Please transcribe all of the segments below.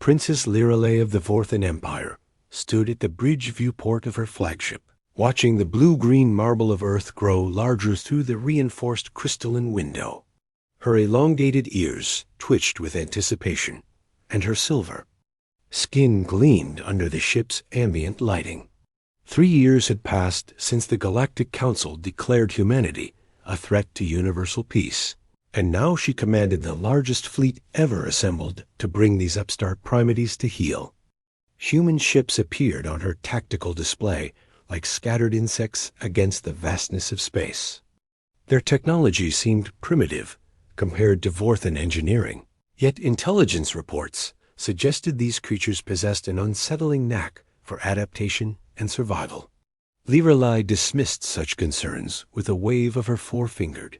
Princess Lirelei of the Vorthan Empire stood at the bridge viewport of her flagship, watching the blue-green marble of Earth grow larger through the reinforced crystalline window. Her elongated ears twitched with anticipation, and her silver skin gleamed under the ship's ambient lighting. 3 years had passed since the Galactic Council declared humanity a threat to universal peace, and now she commanded the largest fleet ever assembled to bring these upstart primates to heel. Human ships appeared on her tactical display like scattered insects against the vastness of space. Their technology seemed primitive compared to Vorthan engineering, yet intelligence reports suggested these creatures possessed an unsettling knack for adaptation and survival. Lirelei dismissed such concerns with a wave of her four-fingered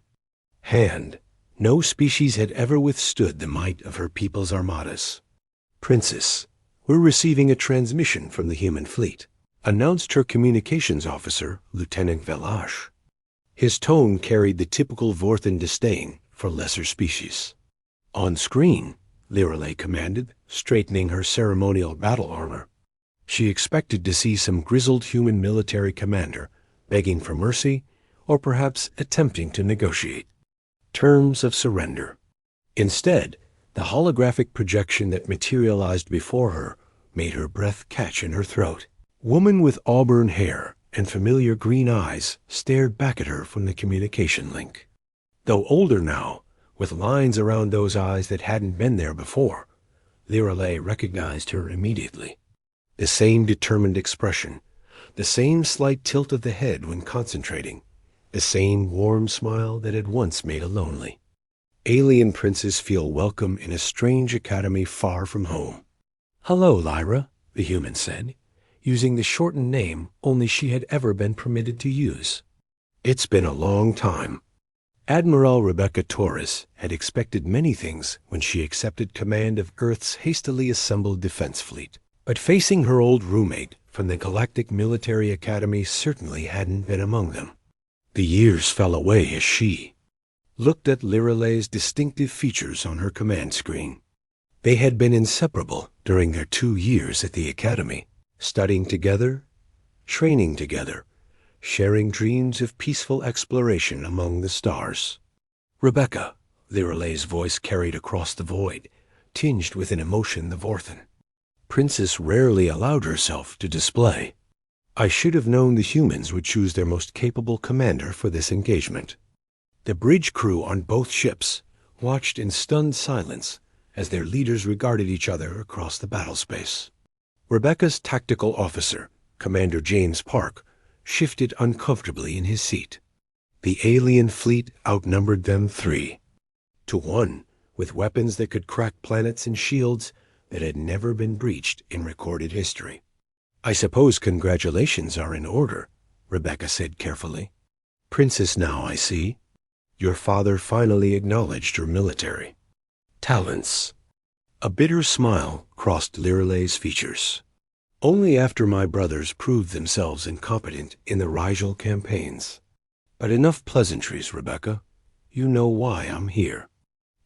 hand. No species had ever withstood the might of her people's armadas. "Princess, we're receiving a transmission from the human fleet," announced her communications officer, Lieutenant Velash. His tone carried the typical Vorthan disdain for lesser species. "On screen," Lirelei commanded, straightening her ceremonial battle armor. She expected to see some grizzled human military commander begging for mercy or perhaps attempting to negotiate terms of surrender. Instead, the holographic projection that materialized before her made her breath catch in her throat. Woman with auburn hair and familiar green eyes stared back at her from the communication link. Though older now, with lines around those eyes that hadn't been there before, Lirelei recognized her immediately. The same determined expression, the same slight tilt of the head when concentrating, the same warm smile that had once made a lonely alien princess feel welcome in a strange academy far from home. "Hello, Lyra," the human said, using the shortened name only she had ever been permitted to use. "It's been a long time." Admiral Rebecca Torres had expected many things when she accepted command of Earth's hastily assembled defense fleet, but facing her old roommate from the Galactic Military Academy certainly hadn't been among them. The years fell away as she looked at Lirelei's distinctive features on her command screen. They had been inseparable during their 2 years at the Academy, studying together, training together, sharing dreams of peaceful exploration among the stars. "Rebecca," Lirelei's voice carried across the void, tinged with an emotion the Vorthan Princess rarely allowed herself to display. "I should have known the humans would choose their most capable commander for this engagement." The bridge crew on both ships watched in stunned silence as their leaders regarded each other across the battlespace. Rebecca's tactical officer, Commander James Park, shifted uncomfortably in his seat. The alien fleet outnumbered them 3-1, with weapons that could crack planets and shields that had never been breached in recorded history. "I suppose congratulations are in order," Rebecca said carefully. "Princess now, I see. Your father finally acknowledged your military talents." A bitter smile crossed Lirelei's features. "Only after my brothers proved themselves incompetent in the Rigel campaigns. But enough pleasantries, Rebecca. You know why I'm here."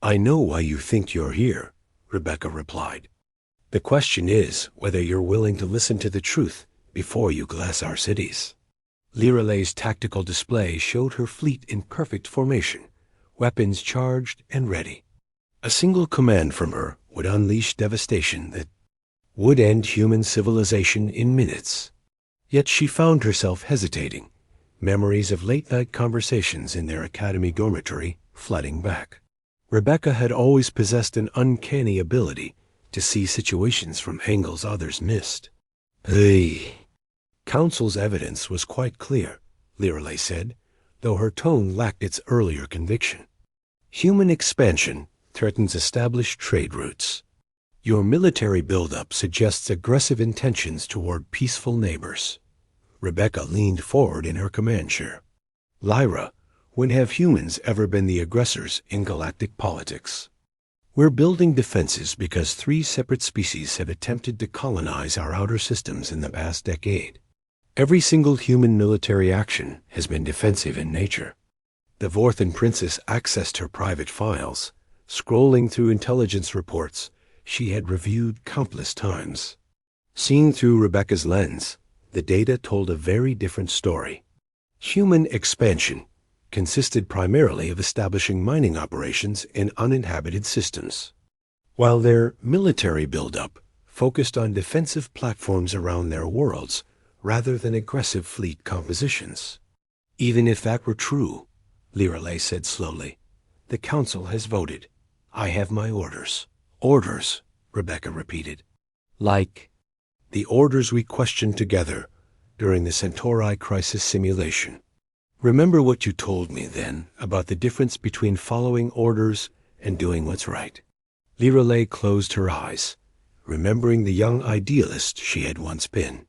"I know why you think you're here," Rebecca replied. "The question is whether you're willing to listen to the truth before you glass our cities." Lirelei's tactical display showed her fleet in perfect formation, weapons charged and ready. A single command from her would unleash devastation that would end human civilization in minutes. Yet she found herself hesitating, memories of late-night conversations in their academy dormitory flooding back. Rebecca had always possessed an uncanny ability to see situations from angles others missed. "The Council's evidence was quite clear," Lirelei said, though her tone lacked its earlier conviction. "Human expansion threatens established trade routes. Your military buildup suggests aggressive intentions toward peaceful neighbors." Rebecca leaned forward in her command chair. "Lyra, when have humans ever been the aggressors in galactic politics? We're building defenses because 3 separate species have attempted to colonize our outer systems in the past decade. Every single human military action has been defensive in nature." The Vorthan princess accessed her private files, scrolling through intelligence reports, she had reviewed countless times. Seen through Rebecca's lens, the data told a very different story. Human expansion consisted primarily of establishing mining operations in uninhabited systems, while their military buildup focused on defensive platforms around their worlds rather than aggressive fleet compositions. Even if that were true, Lirelei said slowly, the Council has voted. I have my orders. Orders, Rebecca repeated. Like the orders we questioned together during the Centauri crisis simulation. Remember what you told me then about the difference between following orders and doing what's right. Lirelei closed her eyes, remembering the young idealist she had once been.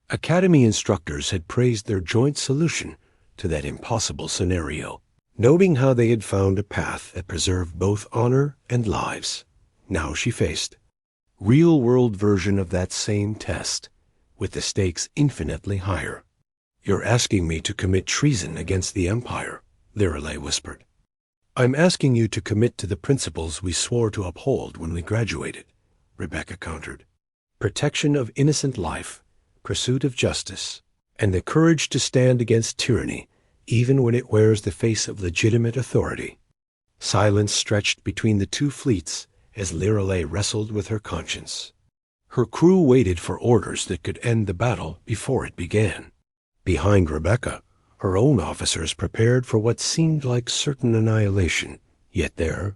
Academy instructors had praised their joint solution to that impossible scenario, noting how they had found a path that preserved both honor and lives. Now she faced real-world version of that same test, with the stakes infinitely higher. You're asking me to commit treason against the Empire, Lirelei whispered. I'm asking you to commit to the principles we swore to uphold when we graduated, Rebecca countered. Protection of innocent life, pursuit of justice, and the courage to stand against tyranny, even when it wears the face of legitimate authority. Silence stretched between the two fleets as Lirelei wrestled with her conscience. Her crew waited for orders that could end the battle before it began. Behind Rebecca, her own officers prepared for what seemed like certain annihilation, yet their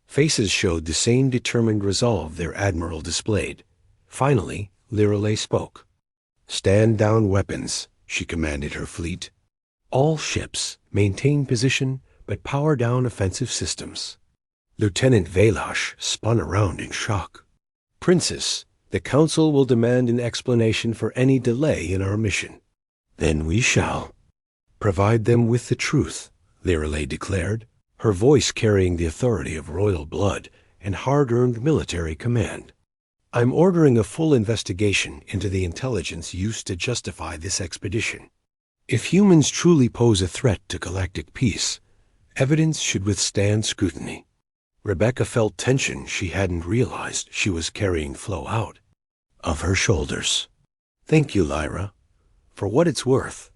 faces showed the same determined resolve their admiral displayed. Finally, Lirelei spoke. Stand down weapons, she commanded her fleet. All ships maintain position but power down offensive systems. Lieutenant Velash spun around in shock. Princess, the Council will demand an explanation for any delay in our mission. Then we shall provide them with the truth, Lirelei declared, her voice carrying the authority of royal blood and hard-earned military command. I'm ordering a full investigation into the intelligence used to justify this expedition. If humans truly pose a threat to galactic peace, evidence should withstand scrutiny. Rebecca felt tension she hadn't realized she was carrying flow out of her shoulders. Thank you, Lyra. For what it's worth,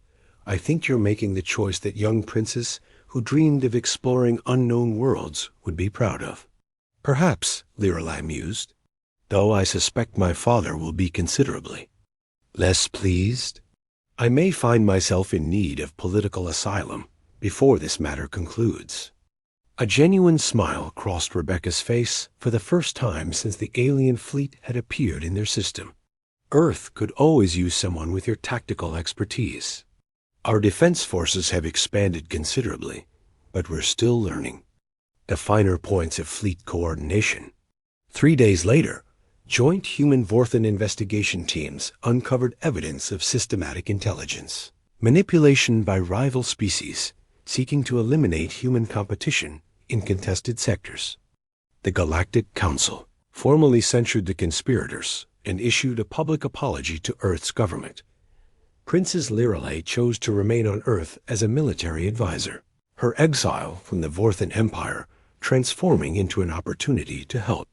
I think you're making the choice that young princes who dreamed of exploring unknown worlds would be proud of. Perhaps, Lirelei mused, though I suspect my father will be considerably less pleased. I may find myself in need of political asylum before this matter concludes. A genuine smile crossed Rebecca's face for the first time since the alien fleet had appeared in their system. Earth could always use someone with your tactical expertise. Our defense forces have expanded considerably, but we're still learning the finer points of fleet coordination. 3 days later, joint human-Vorthan investigation teams uncovered evidence of systematic intelligence, manipulation by rival species seeking to eliminate human competition in contested sectors. The Galactic Council formally censured the conspirators and issued a public apology to Earth's government. Princess Lirelei chose to remain on Earth as a military advisor, her exile from the Vorthan Empire transforming into an opportunity to help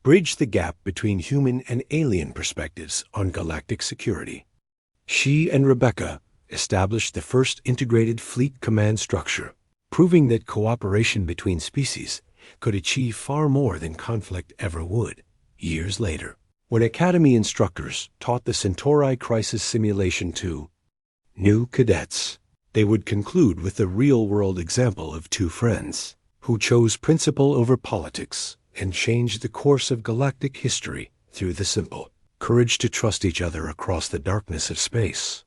bridge the gap between human and alien perspectives on galactic security. She and Rebecca established the first integrated fleet command structure, proving that cooperation between species could achieve far more than conflict ever would. Years later, when Academy instructors taught the Centauri crisis simulation to new cadets, they would conclude with the real-world example of two friends who chose principle over politics and changed the course of galactic history through the simple courage to trust each other across the darkness of space.